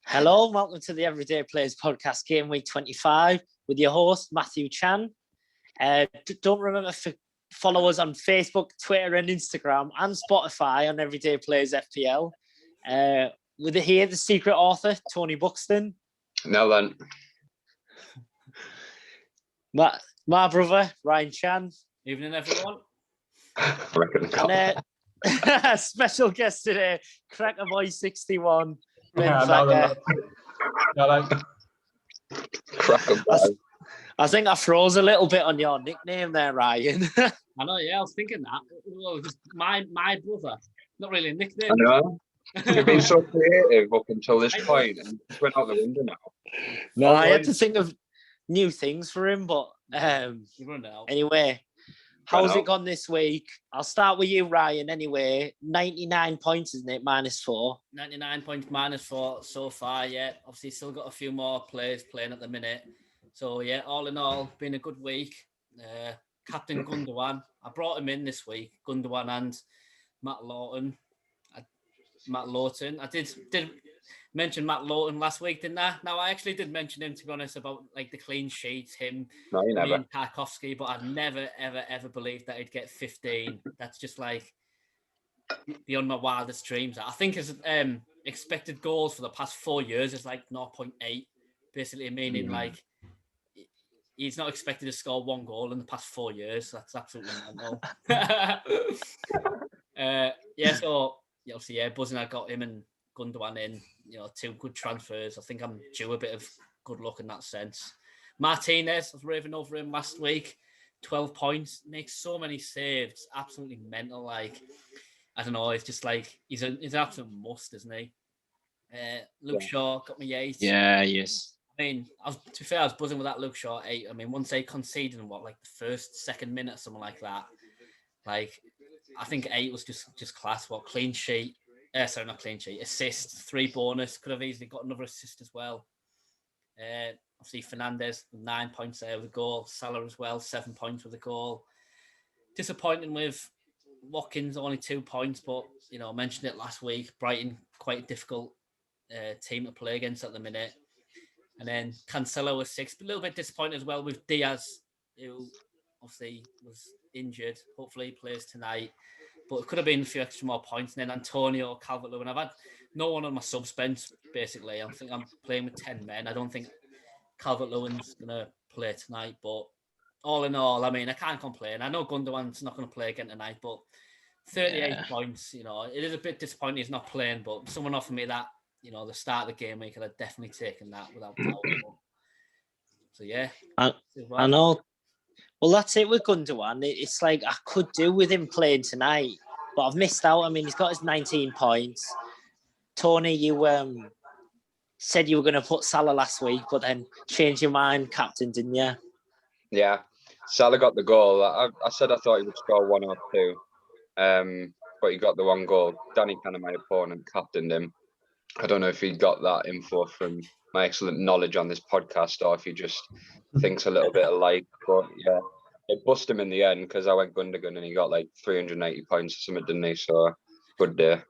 Hello, and welcome to the Everyday Players podcast, Gameweek25, with your host, Matthew Chan. Don't remember to follow us on Facebook, Twitter, and Instagram, and Spotify on Everyday Players FPL. With here, the secret author, Tony Buxton. No, then. My brother, Ryan Chan. Evening, everyone. And a special guest today, Cracker Boy 61. Ben Thacker. I think I froze a little bit on your nickname there, Ryan. I know, yeah, I was thinking that. Well, just my brother. Not really a nickname. I know. You've been so creative up until this point and just went out the window now. No, I had to think of new things for him, but anyway. How's it gone this week? I'll start with you, Ryan, anyway. 99 points, isn't it? -4. 99 points, -4 so far, yeah. Obviously, still got a few more players playing at the minute. So, yeah, all in all, been a good week. Captain Gundogan, I brought him in this week, Gundogan and Matt Lalton. I did mention Matt Lalton last week, didn't I? No, I actually did mention him, to be honest, about like the clean sheets, him, me and Tarkovsky, but I'd never, ever believed that he'd get 15. That's just like beyond my wildest dreams. I think his expected goals for the past 4 years is like 0.8, basically meaning like he's not expected to score one goal in the past 4 years. That's absolutely normal. So obviously, buzzing I got him and Gundogan in, two good transfers. I think I'm due a bit of good luck in that sense. Martinez, I was raving over him last week. 12 points, makes so many saves, absolutely mental. Like, I don't know, it's just like he's an absolute must, isn't he? Luke Shaw got me 8. Yeah, yes. I mean, to be fair, I was buzzing with that Luke Shaw 8. I mean, once they conceded in the second minute, something like that. Like, I think 8 was just class. Clean sheet. Sorry, not clean sheet. Assist, 3 bonus. Could have easily got another assist as well. Obviously, Fernandez, 9 points there with a goal. Salah as well, 7 points with a goal. Disappointing with Watkins, only 2 points, but, I mentioned it last week. Brighton, quite a difficult team to play against at the minute. And then Cancelo was 6. But a little bit disappointed as well with Diaz, who obviously was injured. Hopefully he plays tonight. But it could have been a few extra more points. And then Antonio, Calvert-Lewin. I've had no one on my subs bench, basically. I think I'm playing with 10 men. I don't think Calvert-Lewin's going to play tonight. But all in all, I mean, I can't complain. I know Gundogan's not going to play again tonight. But 38 points, it is a bit disappointing he's not playing. But someone offered me that, the start of the game week, and I'd definitely taken that without doubt. So, yeah. I know. Well, that's it with Gundogan. It's like I could do with him playing tonight, but I've missed out. I mean, he's got his 19 points. Tony, you said you were going to put Salah last week, but then changed your mind, captain, didn't you? Yeah, Salah got the goal. I said I thought he would score 1 or 2, but he got the 1 goal. Danny, kind of my opponent, captained him. I don't know if he got that info from my excellent knowledge on this podcast or if he just thinks a little bit alike. But yeah, it bust him in the end because I went Gundogan and he got like 380 points or something, didn't he? So good day.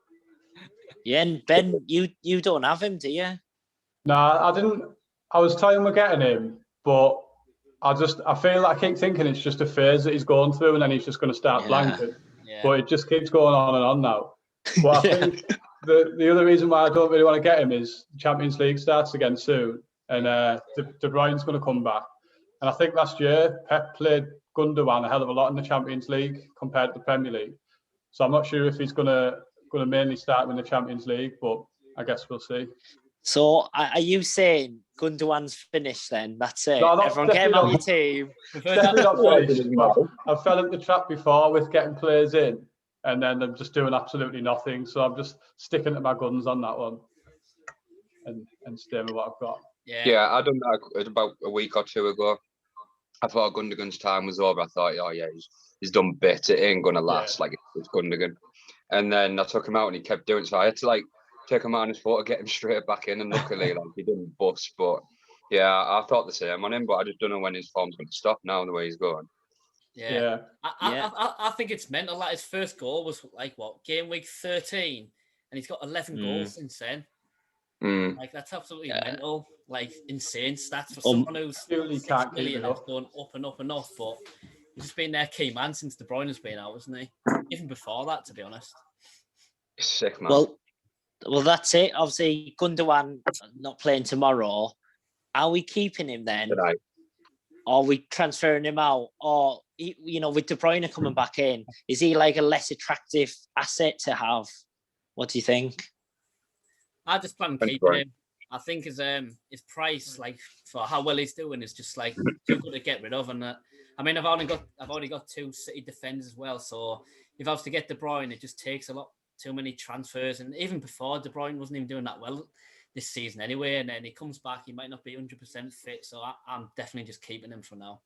Yeah, and Ben, you don't have him, do you? No, I didn't. I was telling we're getting him, but I feel like I keep thinking it's just a phase that he's going through and then he's just going to start blanking. Yeah. But it just keeps going on and on now. But I think the other reason why I don't really want to get him is Champions League starts again soon, and De Bruyne's going to come back. And I think last year Pep played Gundogan a hell of a lot in the Champions League compared to the Premier League. So I'm not sure if he's going to mainly start in the Champions League, but I guess we'll see. So are you saying Gundogan's finished then? That's it. No, everyone get him on your team. Definitely not finished. I've fell into the trap before with getting players in, and then I'm just doing absolutely nothing. So I'm just sticking to my guns on that one and staying with what I've got. Yeah, I done that about a week or 2 ago. I thought Gundogan's time was over. I thought, he's done bits. It ain't going to last like it's Gundogan. And then I took him out and he kept doing it. So I had to take him out on his photo, get him straight back in. And luckily he didn't bust. But yeah, I thought the same on him. But I just don't know when his form's going to stop now the way he's going. Yeah. I think it's mental. Like his first goal was game week 13, and he's got 11 goals since then. Like, that's absolutely mental. Like, insane stats for someone who's 6 million and going up and up and up. But he's just been their key man since De Bruyne has been out, hasn't he? Even before that, to be honest. Sick, man. Well, that's it. Obviously, Gundogan not playing tomorrow. Are we keeping him then? Today. Or are we transferring him out? Or, with De Bruyne coming back in, is he like a less attractive asset to have? What do you think? I just plan on keeping him. I think his price, like, for how well he's doing, is just like too good to get rid of. And I mean, I've already got 2 City defenders as well. So if I was to get De Bruyne, it just takes a lot too many transfers. And even before, De Bruyne wasn't even doing that well this season anyway. And then he comes back, he might not be 100% fit. So I'm definitely just keeping him for now.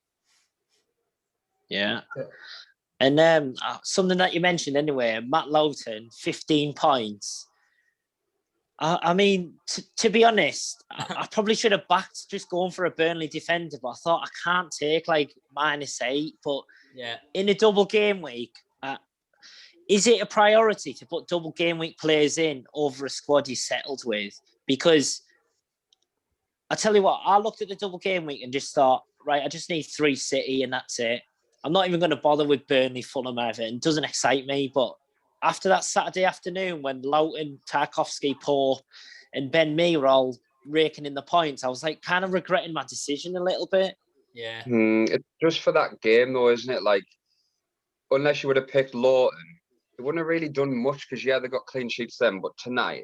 Yeah. And something that you mentioned anyway, Matt Lalton, 15 points. I mean, to be honest, I probably should have backed just going for a Burnley defender, but I thought I can't take like -8. But in a double game week, is it a priority to put double game week players in over a squad you're settled with? Because I tell you what, I looked at the double game week and just thought, right, I just need 3 City and that's it. I'm not even going to bother with Burnley, Fulham, Everton. It doesn't excite me, but after that Saturday afternoon when Lalton, Tarkowski, Pope and Ben Mee were all raking in the points, I was like kind of regretting my decision a little bit. Yeah. It's just for that game though, isn't it? Like, unless you would have picked Lalton, they wouldn't have really done much because, they got clean sheets then. But tonight,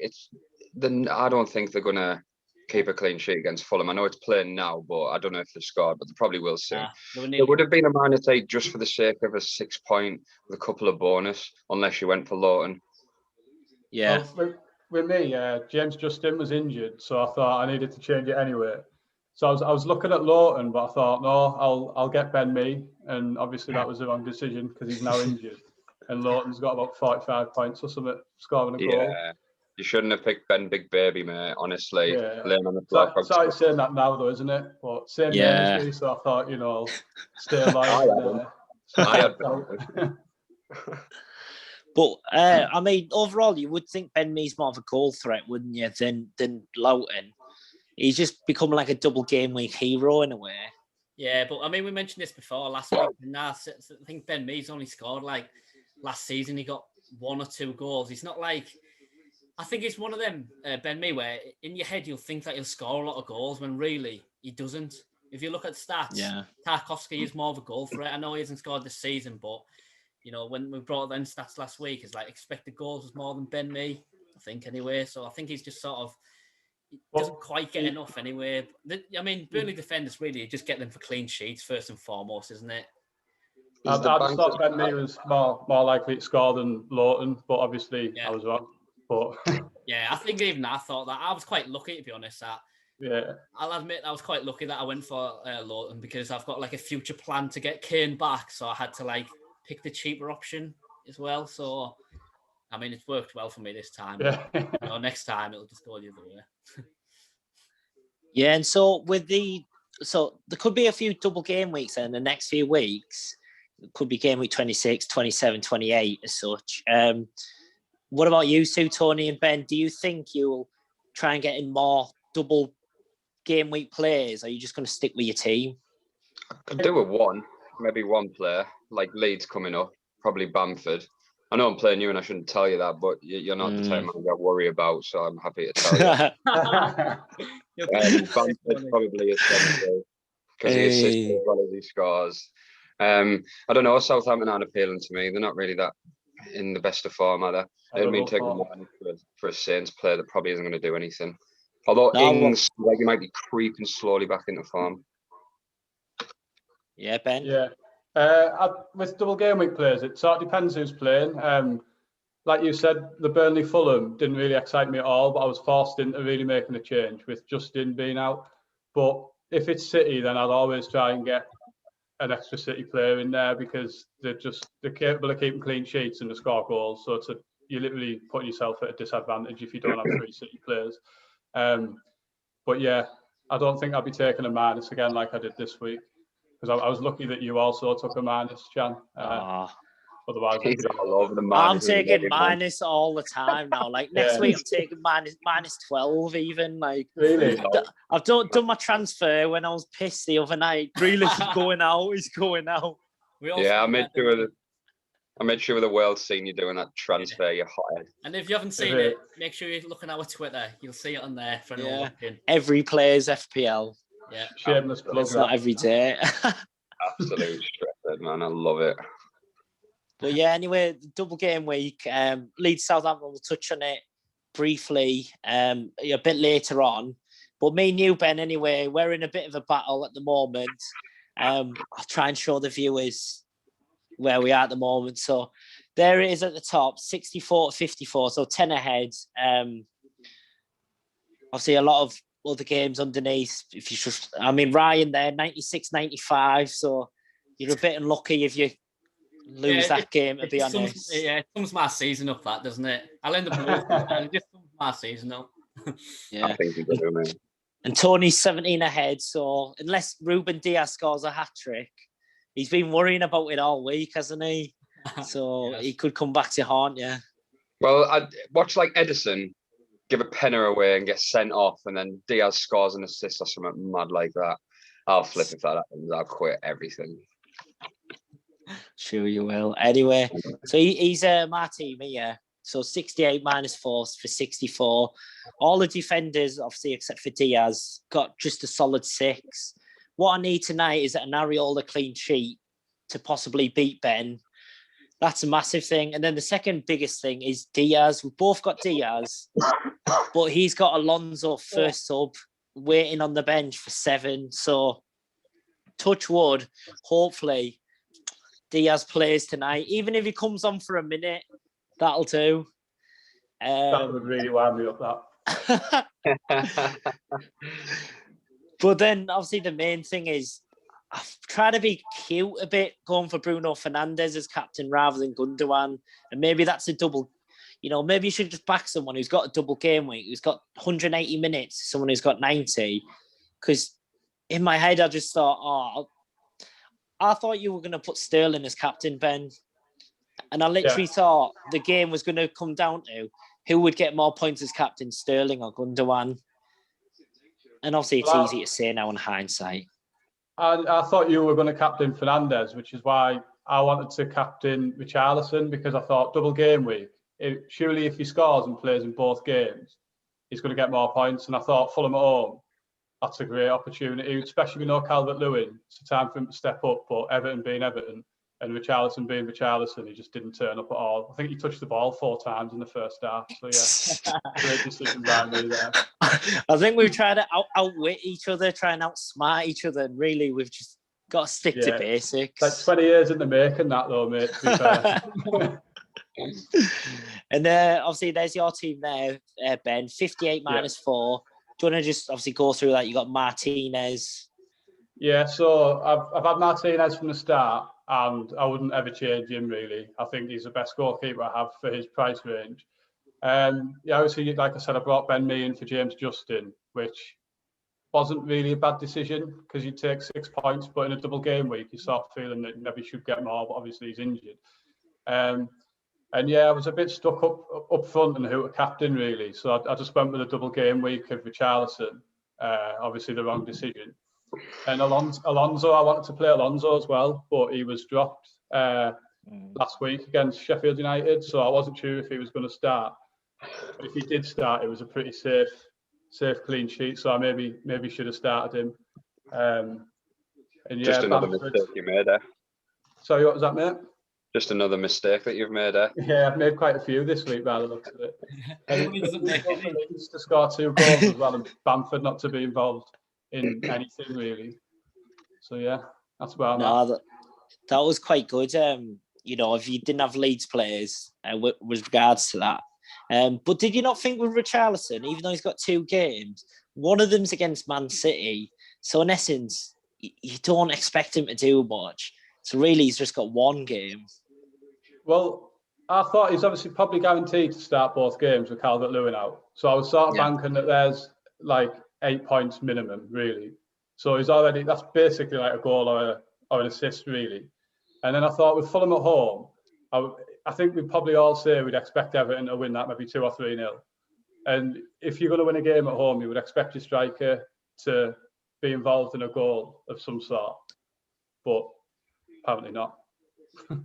I don't think they're going to keep a clean sheet against Fulham. I know it's playing now, but I don't know if they've scored, but they probably will soon. It would have been a -8 just for the sake of a 6 point with a couple of bonus, unless you went for Lalton. Yeah. Well, with me, James Justin was injured, so I thought I needed to change it anyway. So I was looking at Lalton, but I thought, no, I'll get Ben Mee, and obviously that was the wrong decision because he's now injured, and Lalton's got about 45 points or something, scoring a goal. Yeah. You shouldn't have picked Ben Big Baby, mate, honestly. Laying on the block. Sorry saying that now, though, isn't it? But same name as me, so I thought, stay alive. I had But, I mean, overall, you would think Ben Mee's more of a goal threat, wouldn't you, than Lalton? He's just become like a double game week hero in a way. Yeah, but I mean, we mentioned this before last week. And I think Ben Mee's only scored like last season. He got 1 or 2 goals. He's not like... I think it's one of them, Ben Mee, where in your head you'll think that he'll score a lot of goals when really he doesn't. If you look at stats, Tarkowski is more of a goal threat. I know he hasn't scored this season, but when we brought them stats last week, it's like expected goals was more than Ben Mee, I think, anyway. So I think he's just sort of doesn't quite get enough anyway. I mean, Burnley defenders really just get them for clean sheets first and foremost, isn't it? I just thought Ben Mee was more likely to score than Lalton, but obviously I was wrong. But I think even I thought that. I was quite lucky, to be honest. I'll admit I was quite lucky that I went for Lalton because I've got like a future plan to get Kane back, so I had to like pick the cheaper option as well. So I mean, it's worked well for me this time. But, next time it'll just go the other way. And so there could be a few double game weeks in the next few weeks. It could be game week 26, 27, 28 as such. What about you two, Tony and Ben? Do you think you'll try and get in more double game week players? Or are you just going to stick with your team? I could do with maybe one player, like Leeds coming up, probably Bamford. I know I'm playing you and I shouldn't tell you that, but you're not the type I worry about, so I'm happy to tell you. Bamford's probably essential because he assists as well as he scores. I don't know, Southampton aren't appealing to me. They're not really that in the best of form, are they? I didn't mean taking one for a Saints player that probably isn't going to do anything. Although Ings, he might be creeping slowly back into form. Yeah, Ben? Yeah. With double game week players, it sort of depends who's playing. Like you said, the Burnley Fulham didn't really excite me at all, but I was forced into really making a change with Justin being out. But if it's City, then I'll always try and get an extra City player in there because they're capable of keeping clean sheets and they score goals. So you're literally putting yourself at a disadvantage if you don't have 3 City players. But yeah, I don't think I'll be taking a minus again like I did this week because I was lucky that you also took a minus, Jan. Otherwise, he's all over the I'm taking minus all the time now. Like next week, I'm taking minus 12 even. Like really, I've done my transfer when I was pissed the other night. Grealish is going out. He's going out. I made sure the world's seen you doing that transfer. You're hired. And if you haven't seen it, make sure you look on our Twitter. You'll see it on there for anyone looking. Every player's FPL. Yeah, shameless plug. It's not every day. Absolute stressed, man. I love it. But yeah, anyway, double game week. Leeds Southampton, we'll touch on it briefly a bit later on. But me and you, Ben, anyway, we're in a bit of a battle at the moment. I'll try and show the viewers where we are at the moment. So there it is at the top, 64-54, so 10 ahead. Obviously, a lot of other games underneath. If you just, Ryan there, 96-95. So you're a bit unlucky if you lose that game, to be honest. It sums my season up, that, doesn't it? I'll end up losing. It just sums my season up. Yeah. I think you do, man. And Tony's 17 ahead. So unless Ruben Diaz scores a hat trick, he's been worrying about it all week, hasn't he? So he could come back to haunt you. Well, I'd watch like Edison give a penner away and get sent off, and then Diaz scores an assist or something mad like that. I'll flip if that happens. I'll quit everything. Sure you will. Anyway, so he's my team here. So 68 minus 4 for 64. All the defenders, obviously, except for Diaz, got just a solid 6. What I need tonight is an Areola clean sheet to possibly beat Ben. That's a massive thing. And then the second biggest thing is Diaz. We've both got Diaz, but he's got Alonso first sub waiting on the bench for 7. So touch wood, hopefully Diaz plays tonight. Even if he comes on for a minute, that'll do. That would really wind me up, that. But then, obviously, the main thing is I've tried to be cute a bit, going for Bruno Fernandes as captain rather than Gundogan. And maybe that's a double, maybe you should just back someone who's got a double game week, who's got 180 minutes, someone who's got 90. Because in my head, I just thought, I thought you were going to put Sterling as captain, Ben. And I literally thought the game was going to come down to who would get more points as captain, Sterling or Gundogan. And obviously, it's easy to say now in hindsight. I thought you were going to captain Fernandes, which is why I wanted to captain Richarlison, because I thought double game week, surely if he scores and plays in both games, he's going to get more points. And I thought Fulham at home, that's a great opportunity, especially with no Calvert-Lewin. It's a time for him to step up, but Everton being Everton and Richarlison being Richarlison, he just didn't turn up at all. I think he touched the ball 4 times in the first half. So, yeah, great decision by me there. I think we've tried to outwit each other, try and outsmart each other, and really we've just got to stick to basics. Like 20 years in the making, that though, mate, to be fair. And obviously, there's your team there, Ben, 58 minus 4. Do you want to just obviously go through that? You got Martinez. Yeah, so I've had Martinez from the start, and I wouldn't ever change him, really. I think he's the best goalkeeper I have for his price range. Obviously, like I said, I brought Ben Mee in for James Justin, which wasn't really a bad decision because you take 6 points, but in a double game week, you start feeling that maybe you should get more, but obviously he's injured. I was a bit stuck up front and who to captain, really. So I just went with a double game week of Richarlison. Obviously, the wrong decision. And Alonso, I wanted to play Alonso as well, but he was dropped last week against Sheffield United, so I wasn't sure if he was going to start. But if he did start, it was a pretty safe clean sheet, so I maybe should have started him. Just another mistake you made there. Sorry, what was that, mate? Just another mistake that you've made there. Yeah, I've made quite a few this week by the looks of it. Leeds to score 2 goals as well, and Bamford not to be involved in anything really. So yeah, that's where I'm at. That was quite good. If you didn't have Leeds players with regards to that. But did you not think with Richarlison, even though he's got 2 games, one of them's against Man City, so in essence, you don't expect him to do much. So really, he's just got 1 game. Well, I thought he's obviously probably guaranteed to start both games with Calvert-Lewin out. So I was sort of banking that there's like 8 points minimum, really. So that's basically like a goal or an assist, really. And then I thought with Fulham at home, I think we'd probably all say we'd expect Everton to win that maybe 2 or 3-0. And if you're going to win a game at home, you would expect your striker to be involved in a goal of some sort. But apparently not. There's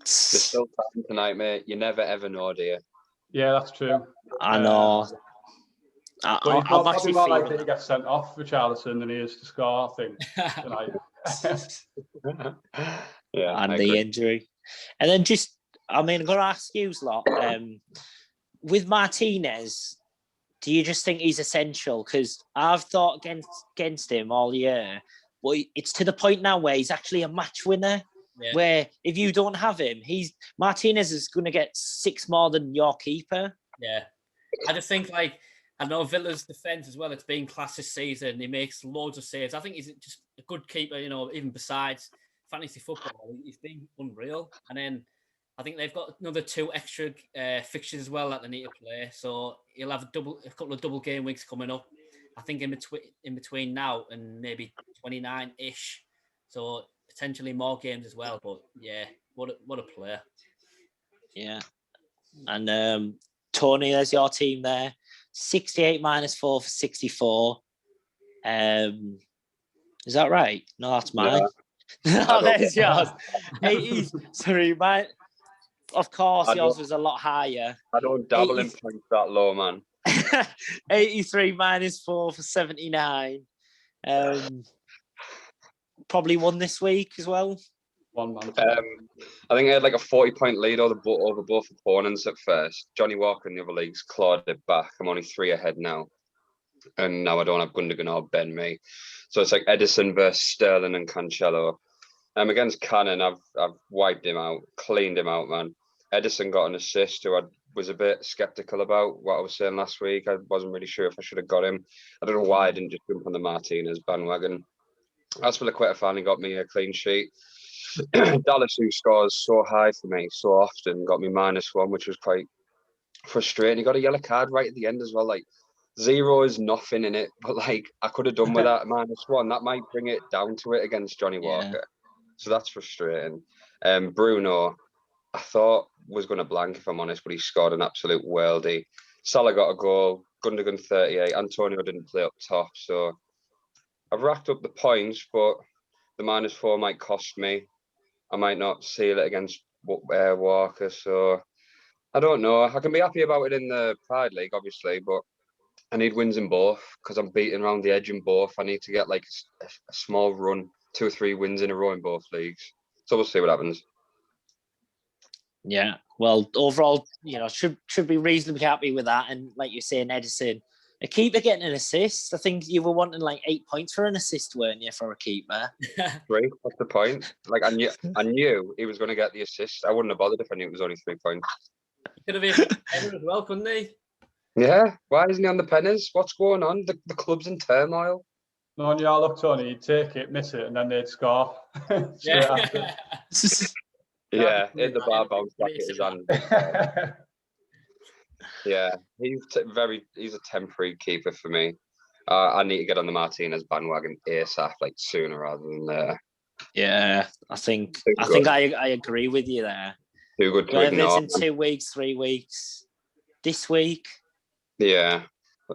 still time tonight, mate. You never ever know, do you? Yeah, that's true. I know. But he's probably more likely to get sent off for Richarlison than he is to score, I think, tonight. Yeah, and the injury. And then I'm going to ask you a lot. With Martinez, do you just think he's essential? Because I've thought against him all year, but it's to the point now where he's actually a match winner. Yeah. Where if you don't have him, Martinez is going to get 6 more than your keeper. Yeah, I just think I know Villa's defense as well. It's been class this season. He makes loads of saves. I think he's just a good keeper. Even besides fantasy football, he's been unreal. And then I think they've got another 2 extra fixtures as well that they need to play. So he'll have a couple of double game weeks coming up. I think in between now and maybe 29-ish. So potentially more games as well. But yeah, what a player. Yeah. And Tony, there's your team there. 68 -4 for 64. Is that right? No, that's mine. Yeah. No, there's yours. 83. Mine. Of course, yours was a lot higher. I don't dabble in points that low, man. 83 -4 for 79. Probably won this week as well. One man. I think I had like a 40-point lead over both opponents at first. Johnny Walker in the other leagues clawed it back. I'm only 3 ahead now. And now I don't have Gundogan or Ben Mee. So it's like Edison versus Sterling and Cancelo. Against Cannon, I've wiped him out, cleaned him out, man. Edison got an assist who I was a bit sceptical about what I was saying last week. I wasn't really sure if I should have got him. I don't know why I didn't just jump on the Martinez bandwagon. Aspilicueta finally got me a clean sheet. Dallas, who scores so high for me so often, got me -1, which was quite frustrating. He got a yellow card right at the end as well. Like, 0 is nothing in it, but like I could have done with that -1. That might bring it down to it against Johnny Walker. So that's frustrating. Bruno, I thought was going to blank if I'm honest, but he scored an absolute worldie. Salah got a goal. Gundogan 38. Antonio didn't play up top, so I've racked up the points, but the -4 might cost me. I might not seal it against Walker, so I don't know. I can be happy about it in the Pride League, obviously, but I need wins in both because I'm beating around the edge in both. I need to get like a small run, 2 or 3 wins in a row in both leagues. So we'll see what happens. Yeah, well, overall, should be reasonably happy with that. And like you're saying, Edison, a keeper getting an assist. I think you were wanting like 8 points for an assist, weren't you, for a keeper? 3. What's the point? Like I knew he was going to get the assist. I wouldn't have bothered if I knew it was only 3 points. He could have been better as well, couldn't he? Yeah. Why isn't he on the penners? What's going on? The club's in turmoil. No, on your luck, Tony, you'd take it, miss it, and then they'd score. Yeah, hit the bar bounce back at his hand. Yeah, he's a temporary keeper for me. I need to get on the Martinez bandwagon ASAP, like sooner rather than later. Yeah, I think I agree with you there. Too good to Whether ignore. it's in 2 weeks, 3 weeks, this week. Yeah,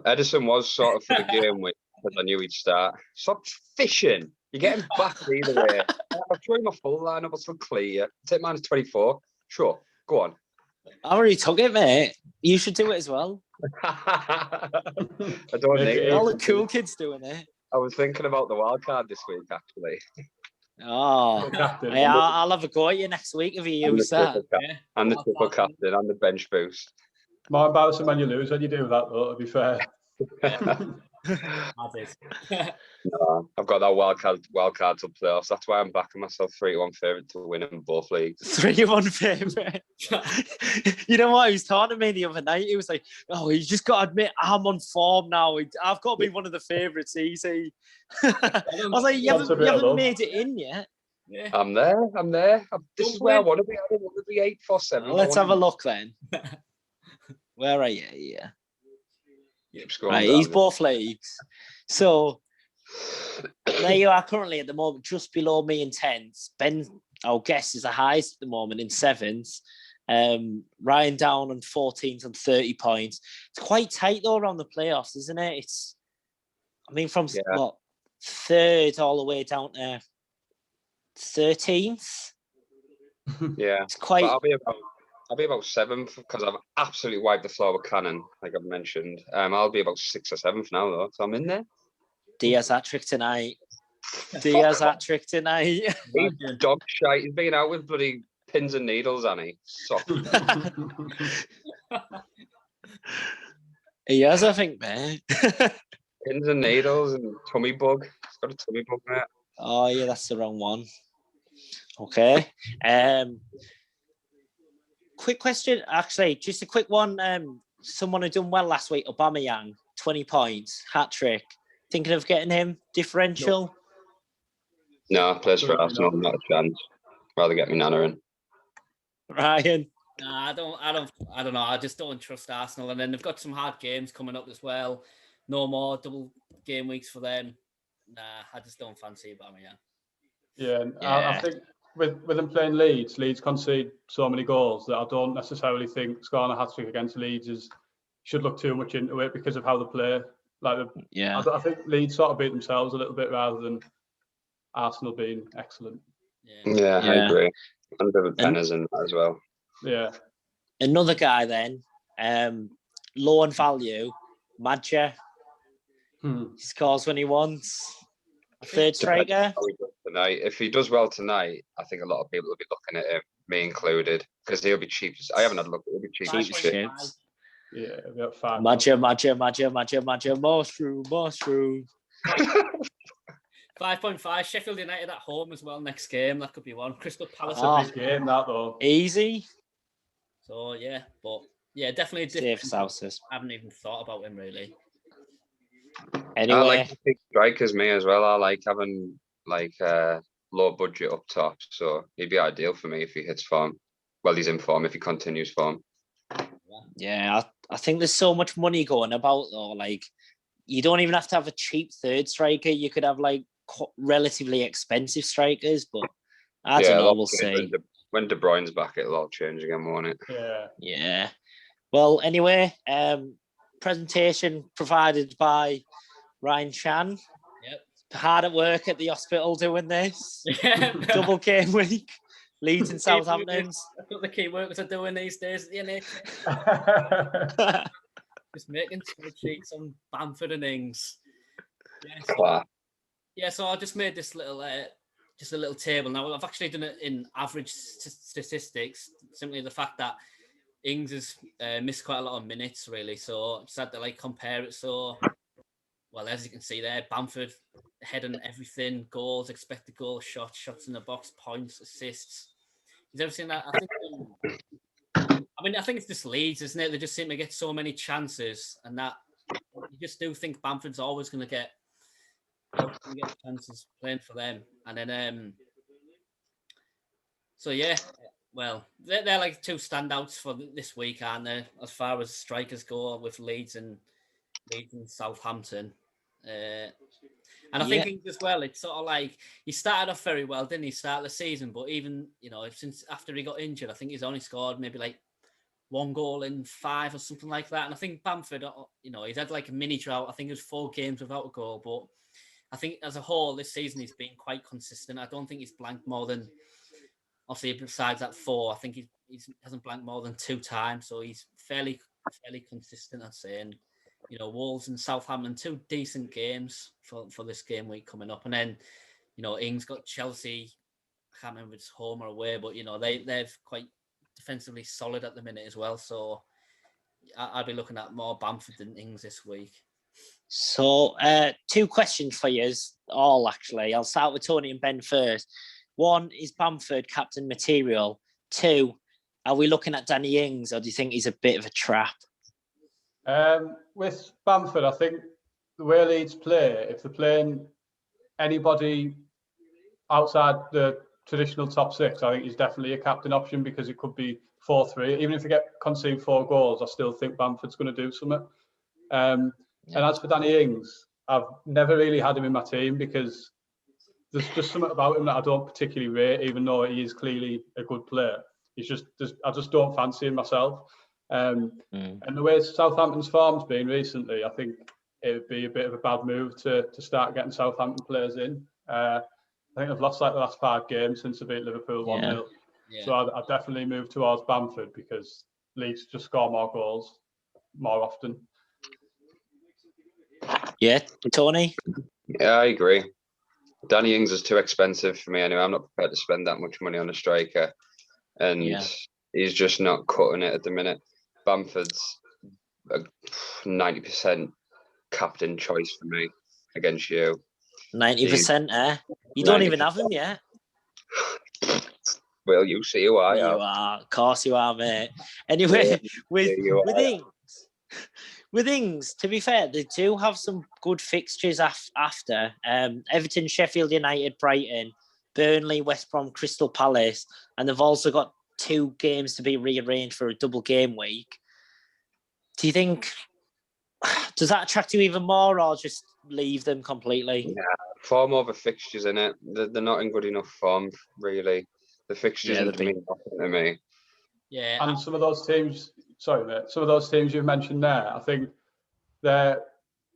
Edison was sort of for the game week because I knew he'd start. Stop fishing. You're getting back either way. I'll show you my full lineup. I'll still clear you. Take -24. Sure, go on. I already took it, mate. You should do it as well. I don't need it. All the cool kids doing it. I was thinking about the wild card this week, actually. Oh, I'll have a go at you next week if you use that. And the triple captain and the bench boost. More embarrassing when you lose when you do that, though, to be fair. No, I've got that wild card to playoffs. That's why I'm backing myself 3-1 favourite to win in both leagues. 3-1 favourite. You know what? He was talking to me the other night. He was like, "Oh, you just got to admit I'm on form now. I've got to be one of the favourites easy." I was like, "You haven't made it in yet." Yeah. I'm there. This is where I want to be. I don't want to be 8 for 7. Let's have a look then. Where are you? Yeah. Right, he's both leagues. So there you are currently at the moment, just below me in 10th. Ben, our guess, is the highest at the moment in 7th. Ryan down on 14th on 30 points. It's quite tight though around the playoffs, isn't it? It's, I mean, from what, 3rd all the way down to 13th. Yeah, it's quite. But I'll be about 7th because I've absolutely wiped the floor with Cannon, like I've mentioned. I'll be about 6th or 7th now though, so I'm in there. Diaz hat-trick tonight. Diaz hat-trick tonight. He's dog shite. He's been out with bloody pins and needles, hasn't he? So. He has, I think, man. Pins and needles and tummy bug. He's got a tummy bug, mate. Oh yeah, that's the wrong one. Okay. Quick question, actually, just a quick one. Someone who done well last week, Aubameyang, 20 points, hat-trick. Thinking of getting him differential? No, plays for Arsenal, not a chance. Rather get me Nana in. Ryan? Nah, I don't know. I just don't trust Arsenal. And then they've got some hard games coming up as well. No more double game weeks for them. Nah, I just don't fancy Aubameyang. Yeah, I think with them playing Leeds concede so many goals that I don't necessarily think scoring a hat-trick against Leeds should look too much into it because of how they play. I think Leeds sort of beat themselves a little bit rather than Arsenal being excellent. Yeah. I agree. And the Penners in that as well. Yeah. Another guy then, low on value, Madja. He scores when he wants. A 3rd striker. Tonight, if he does well tonight, I think a lot of people will be looking at him, me included, because he'll be cheap. I haven't had a look. He'll be cheap as shit. Yeah, about 5. Madja, mushroom. 5.5. Sheffield United at home as well next game. That could be one. Crystal Palace. That's a big game, that though. Easy. So definitely safe houses. I haven't even thought about him really. Anyway, I like big strikers, me as well. I like having low budget up top, so he'd be ideal for me if he hits form. Well, he's in form if he continues form. Yeah, I think there's so much money going about though. Like, you don't even have to have a cheap 3rd striker. You could have relatively expensive strikers, but I don't know. We'll see. When De Bruyne's back, it'll all change again, won't it? Yeah. Well, anyway, presentation provided by Ryan Chan. Yep. Hard at work at the hospital doing this. Double game week. Leeds and Southampton. That's what the key workers are doing these days at the NHS. Just making spreadsheets on Bamford and Ings. So I just made this little, just a little table. Now I've actually done it in average statistics. Simply the fact that Ings has missed quite a lot of minutes, really. So I just had to compare it. So, well, as you can see there, Bamford head on everything: goals, expected goals, shots in the box, points, assists. He's everything that I think it's just Leeds, isn't it? They just seem to get so many chances, and that you just do think Bamford's always going to get chances playing for them. And then, well, they're like 2 standouts for this week, aren't they? As far as strikers go, with Leeds and Southampton. And I think as well, it's sort of like he started off very well, didn't he? Start the season, but even since after he got injured, I think he's only scored maybe 1 goal in 5 or something like that. And I think Bamford, he's had a mini drought. I think it was 4 games without a goal, but I think as a whole this season he's been quite consistent. I don't think he's blanked more than, obviously besides that 4, I think he hasn't blanked more than 2 times, so he's fairly consistent, I'd say. And Wolves and Southampton, 2 decent games for this game week coming up. And then, Ings got Chelsea. I can't remember if it's home or away, but, they're quite defensively solid at the minute as well. So I'd be looking at more Bamford than Ings this week. So 2 questions for you all, actually. I'll start with Tony and Ben first. 1, is Bamford captain material? 2, are we looking at Danny Ings, or do you think he's a bit of a trap? With Bamford, I think the way Leeds play, if they're playing anybody outside the traditional top 6, I think he's definitely a captain option because it could be 4-3. Even if they concede 4 goals, I still think Bamford's going to do something. And as for Danny Ings, I've never really had him in my team because there's just something about him that I don't particularly rate, even though he is clearly a good player. I just don't fancy him myself. And the way Southampton's form's been recently, I think it would be a bit of a bad move to start getting Southampton players in. I think they've lost like the last 5 games since they beat Liverpool 1-0. Yeah. So I'd definitely move towards Bamford because Leeds just score more goals more often. Yeah, Tony? Yeah, I agree. Danny Ings is too expensive for me anyway. I'm not prepared to spend that much money on a striker. And he's just not cutting it at the minute. Bamford's a 90% captain choice for me against you. 90%, eh? You don't even have him yet. Well, you see who I am. You are. Of course you are, mate. Anyway, with Ings, to be fair, they do have some good fixtures after. Everton, Sheffield United, Brighton, Burnley, West Brom, Crystal Palace, and they've also got 2 games to be rearranged for a double game week. Do you think, does that attract you even more or just leave them completely? Yeah, form over fixtures, in it. They're not in good enough form, really. The fixtures mean nothing to me. Yeah. And some of those teams, sorry, mate, some of those teams you've mentioned there, I think the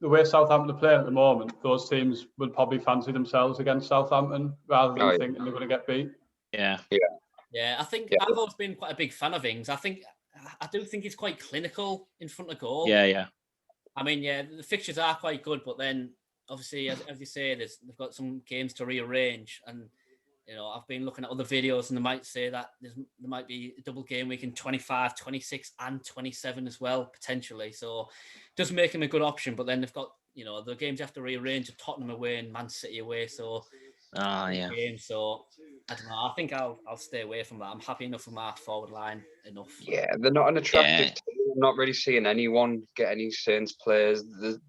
way Southampton are playing at the moment, those teams would probably fancy themselves against Southampton rather than thinking they're going to get beat. Yeah. I think I've always been quite a big fan of Ings. I do think he's quite clinical in front of goal. Yeah. I mean, the fixtures are quite good, but then obviously, as you say, they've got some games to rearrange. And, you know, I've been looking at other videos and they might say that there might be a double game week in 25, 26 and 27 as well, potentially. So it does make him a good option. But then they've got, you know, the games you have to rearrange, Tottenham away and Man City away. So, game, so I don't know. I think I'll stay away from that. I'm happy enough with my forward line enough. Yeah, they're not an attractive team. I'm not really seeing anyone get any Saints players.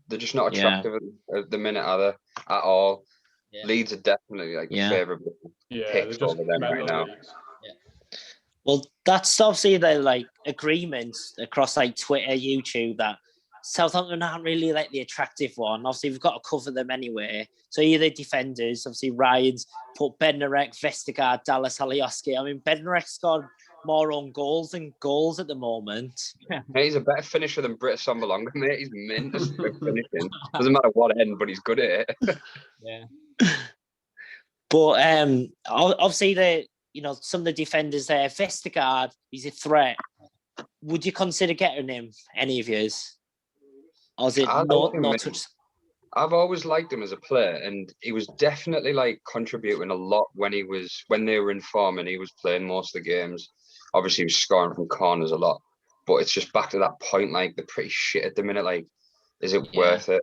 They're just not attractive at the minute, are they? At all. Yeah. Leeds are definitely like the favourable picks over them right now. Yeah. Well, that's obviously the like agreements across like Twitter, YouTube that Southampton aren't really like the attractive one. Obviously, we've got to cover them anyway. So either defenders, obviously Ryan's put Bednarek, Vestergaard, Dallas, Alioski. I mean, Bednarek's got more own goals than goals at the moment. Yeah, he's a better finisher than Britt Sombalonga, mate. He's mint at finishing. Doesn't matter what end, but he's good at it. Yeah. But obviously some of the defenders there, Vestergaard, he's a threat. Would you consider getting him, any of yours? Or is it no touch? I've always liked him as a player, and he was definitely like contributing a lot when they were in form and he was playing most of the games. Obviously, he was scoring from corners a lot, but it's just back to that point. Like, they're pretty shit at the minute. Like, is it worth it?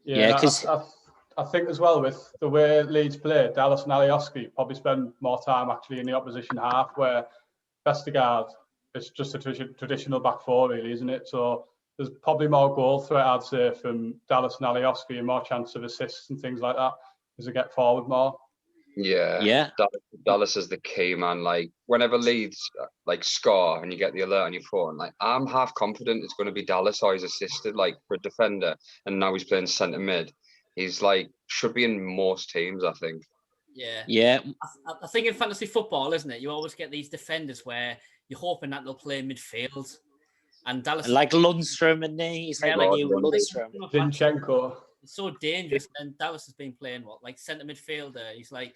Yeah, because I think as well with the way Leeds play, Dallas and Alioski probably spend more time actually in the opposition half, where Vestergaard is just a traditional back four, really, isn't it? So there's probably more goal threat, I'd say, from Dallas and Alioski, and more chance of assists and things like that as they get forward more. Yeah. Dallas is the key, man. Like, whenever Leeds like score and you get the alert on your phone, like, I'm half confident it's going to be Dallas or he's assisted, like, for a defender, and now he's playing centre mid. He's like should be in most teams, I think. Yeah. I think in fantasy football, isn't it? You always get these defenders where you're hoping that they'll play midfield. And Dallas, like Lundstrom, and he's like new Lundstrom. Zinchenko. It's so dangerous. And Dallas has been playing like centre midfielder. He's like,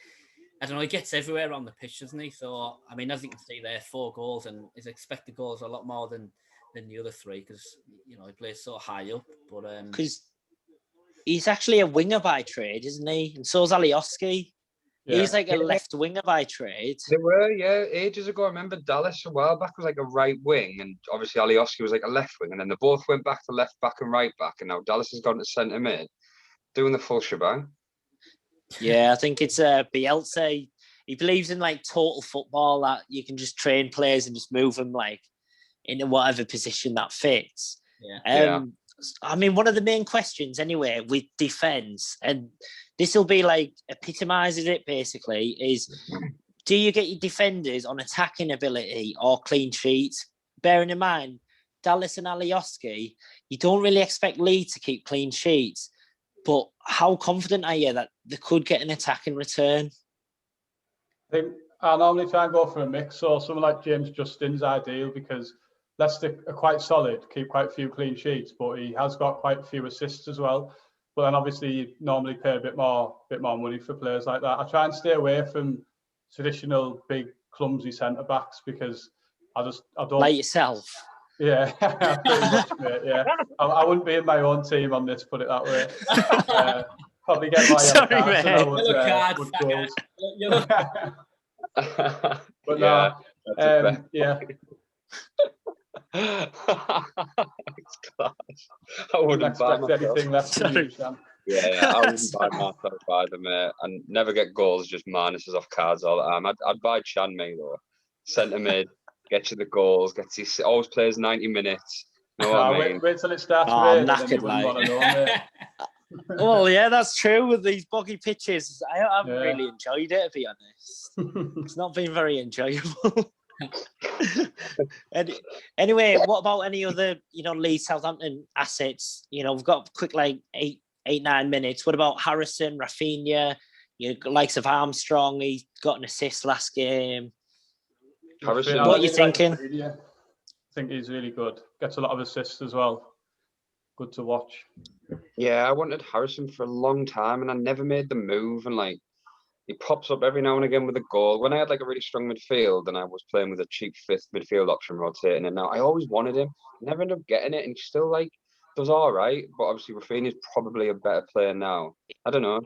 I don't know, he gets everywhere on the pitch, doesn't he? So I mean, as you can see there, 4 goals, and his expected goals are a lot more than the other 3 because he plays so high up. But because he's actually a winger by trade, isn't he? And so is Alioski. Yeah. He's like a left winger by trade. They were, ages ago. I remember Dallas a while back was like a right wing, and obviously Alioski was like a left wing, and then they both went back to left back and right back, and now Dallas has gone to centre mid, doing the full shebang. Yeah, I think it's Bielsa. He believes in like total football, that you can just train players and just move them like into whatever position that fits. I mean, one of the main questions anyway with defence, and this will be like epitomises it basically, is do you get your defenders on attacking ability or clean sheets? Bearing in mind, Dallas and Alioski, you don't really expect Leeds to keep clean sheets, but how confident are you that they could get an attack in return? I I normally try and go for a mix. So someone like James Justin's ideal because Leicester are quite solid, keep quite a few clean sheets, but he has got quite a few assists as well. But then obviously you normally pay a bit more money for players like that. I try and stay away from traditional big clumsy centre backs because I don't like yourself. Yeah, pretty much, mate. Yeah, I wouldn't be in my own team on this. Put it that way. Probably get my Sorry, cards and I would, Yellow card, would Thacker. goals. Yellow- But Yeah, yeah. It's class. I wouldn't buy Expect anything less from you, Sam. Yeah, I wouldn't buy myself either, mate. And never get goals, just minuses off cards all the time. I'd buy Chan, mate, though. Centre mid, get you the goals, always plays 90 minutes. You know what I mean? Wait till it starts Oh, raining, knackered, and you wouldn't want to know, mate. Well, yeah, that's true with these boggy pitches. I haven't really enjoyed it, to be honest. It's not been very enjoyable. Anyway, what about any other, Leeds Southampton assets? We've got quick 8-9 minutes. What about Harrison, Rafinha, likes of Armstrong? He got an assist last game. Harrison, what are you thinking? I think he's really good. Gets a lot of assists as well. Good to watch. Yeah, I wanted Harrison for a long time, and I never made the move. And he pops up every now and again with a goal. When I had a really strong midfield, and I was playing with a cheap fifth midfield option rotating, and now I always wanted him. Never ended up getting it, and he still does all right. But obviously, Rafinha's probably a better player now. I don't know.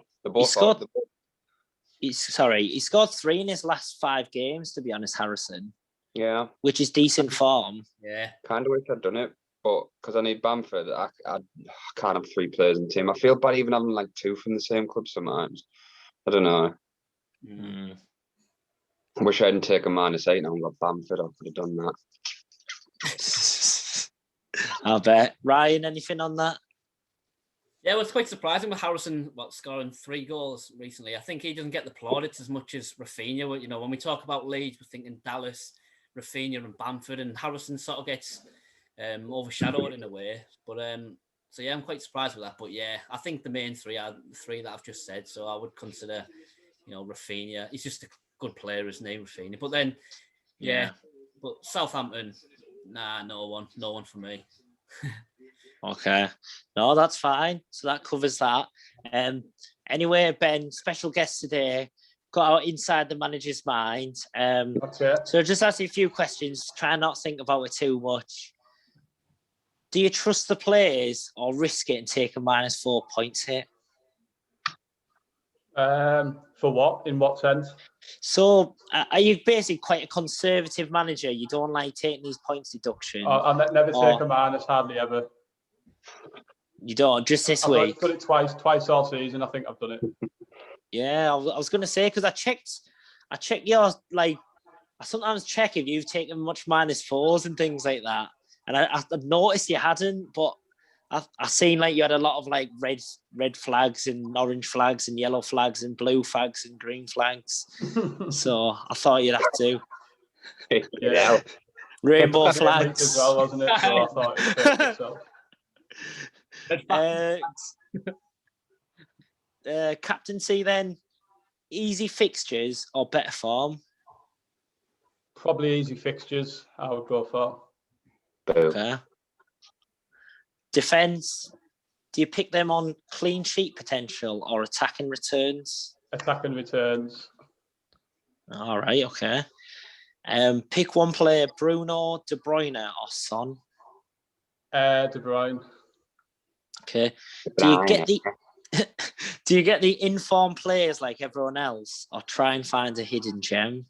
He scored 3 in his last 5 games, to be honest, Harrison. Yeah. Which is decent form. Yeah. Kind of wish I'd done it, but because I need Bamford, I can't have 3 players in the team. I feel bad even having 2 from the same club sometimes. I don't know. I wish I hadn't taken -8 now and got Bamford. I could have done that. I bet. Ryan, anything on that? Yeah, it was quite surprising with Harrison scoring 3 goals recently. I think he doesn't get the plaudits as much as Rafinha. When we talk about Leeds, we're thinking Dallas, Rafinha, and Bamford, and Harrison sort of gets overshadowed in a way. But so yeah, I'm quite surprised with that. But yeah, I think the main 3 are the 3 that I've just said. So I would consider, Rafinha. He's just a good player, isn't he, Rafinha? But then, yeah. But Southampton, no one for me. Okay. No, that's fine. So that covers that. Anyway, Ben, special guest today, got out inside the manager's mind. So just ask you a few questions. Try and not think about it too much. Do you trust the players or risk it and take a -4 points hit? For what? In what sense? So are you basically quite a conservative manager? You don't like taking these points deductions? I never take a minus, hardly ever. You don't, just this I've week? done it twice all season. I think I've done it. Yeah, I was going to say, because I checked your, I sometimes check if you've taken much -4s and things like that. And I noticed you hadn't, but I seen you had a lot of red flags and orange flags and yellow flags and blue flags and green flags. So I thought you'd have to. Yeah. Rainbow flags as well, wasn't it? So I thought it fit itself. Captaincy then, easy fixtures or better form? Probably easy fixtures, I would go for. Okay. Defence, do you pick them on clean sheet potential or attacking returns? Attacking returns. All right, okay. Pick one player, Bruno, De Bruyne or Son? De Bruyne. Okay. Do you get the informed players like everyone else, or try and find a hidden gem?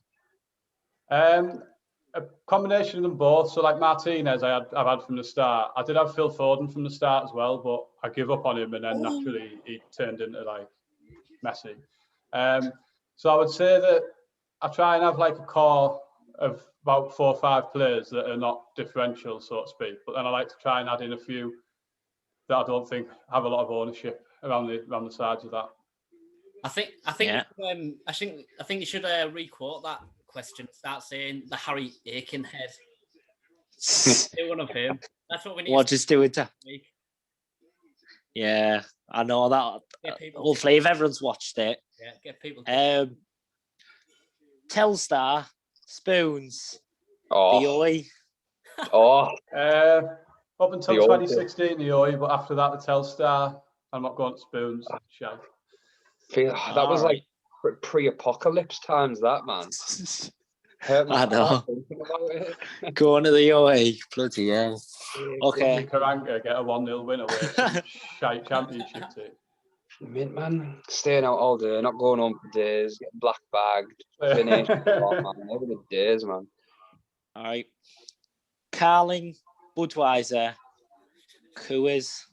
A combination of them both. So Martinez, I've had from the start. I did have Phil Foden from the start as well, but I give up on him, and then naturally he turned into Messi. So I would say that I try and have a core of about 4 or 5 players that are not differential, so to speak. But then I like to try and add in a few that I don't think have a lot of ownership around the sides of that. I think you should re-quote that question. Start saying the Harry Aiken head. Do one of him. That's what we need. What, just do it? Yeah, I know that. Hopefully, if everyone's watched it. Yeah, get people. Telstar, Spoons, Oh, the Oi. oh, Up until The old 2016, the Oi, but after that, the Telstar. I'm not going to Spoons. Shite. that was like pre-apocalypse times, that, man. I know. Thinking about it. Going to the Oi. Bloody hell. Okay. Karanka get a 1-0 win away from shite championship team. Mint, man, staying out all day, not going home for days, getting black bagged, finished. Oh, man, over the days, man. All right. Carling, Budweiser, Coors.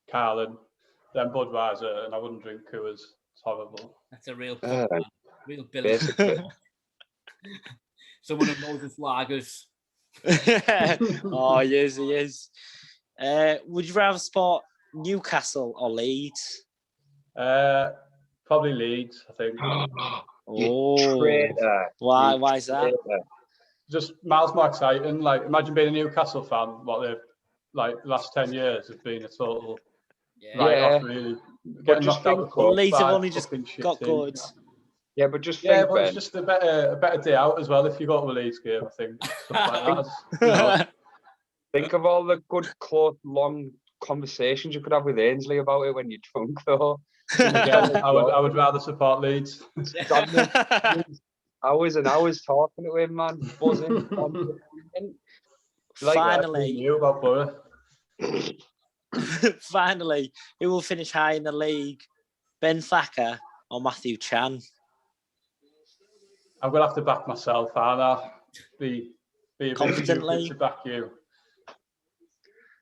Carlin, then Budweiser, and I wouldn't drink Coors. It's horrible. That's a real real bill. Basically. Someone who knows his lagers. Oh, he is. Would you rather support Newcastle or Leeds? Probably Leeds, I think. Oh, Traitor. why is that? Just miles more exciting. Like, imagine being a Newcastle fan. What they've the last 10 years have been a total write-off, really. Getting knocked out the cup. Leeds have only just got good. Yeah, but just think, but it's just a better day out as well if you go to a Leeds game, I think. Stuff like that. Think of all the good, close, long conversations you could have with Ainsley about it when you're drunk, though. Again, I would rather support Leeds. Hours and hours talking to him, man. Buzzing. Finally. Knew about Borough. Finally, who will finish high in the league? Ben Thacker or Matthew Chan? I'm gonna have to back myself, aren't I? Be a Confidently bit to back you.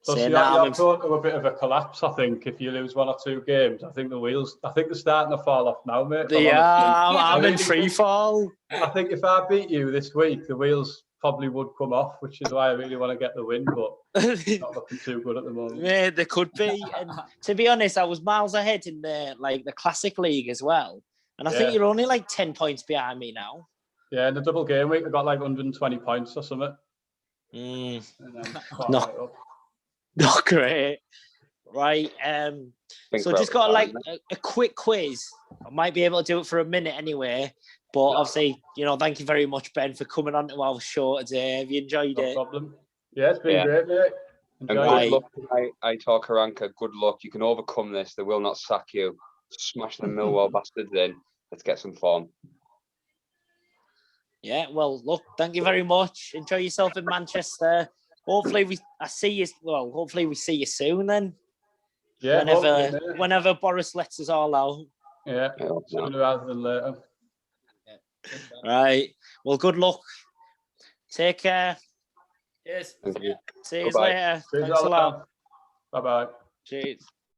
So Say you're going to a bit of a collapse, I think, if you lose one or two games. I think they're starting to fall off now, mate. I'm in free fall. I think if I beat you this week, the wheels probably would come off, which is why I really want to get the win, but it's not looking too good at the moment. Yeah, they could be. And to be honest, I was miles ahead in the Classic League as well. And I think you're only 10 points behind me now. Yeah, in the double game week, I got 120 points or something. Not great. Right. So just got a quick quiz. I might be able to do it for a minute anyway. But obviously, thank you very much, Ben, for coming on to our show today. Have you enjoyed it? No problem. Yeah, it's been great, mate. And good luck tonight, Aitor Karanka. Good luck. You can overcome this. They will not sack you. Smash the Millwall bastards in. Let's get some form. Yeah, well, look, thank you very much. Enjoy yourself in Manchester. Hopefully we see you soon then. Yeah. Whenever Boris lets us all out. Yeah, sooner rather than later. Right. Well, good luck. Take care. Cheers. See you later. Thanks a lot. Bye-bye. Cheers.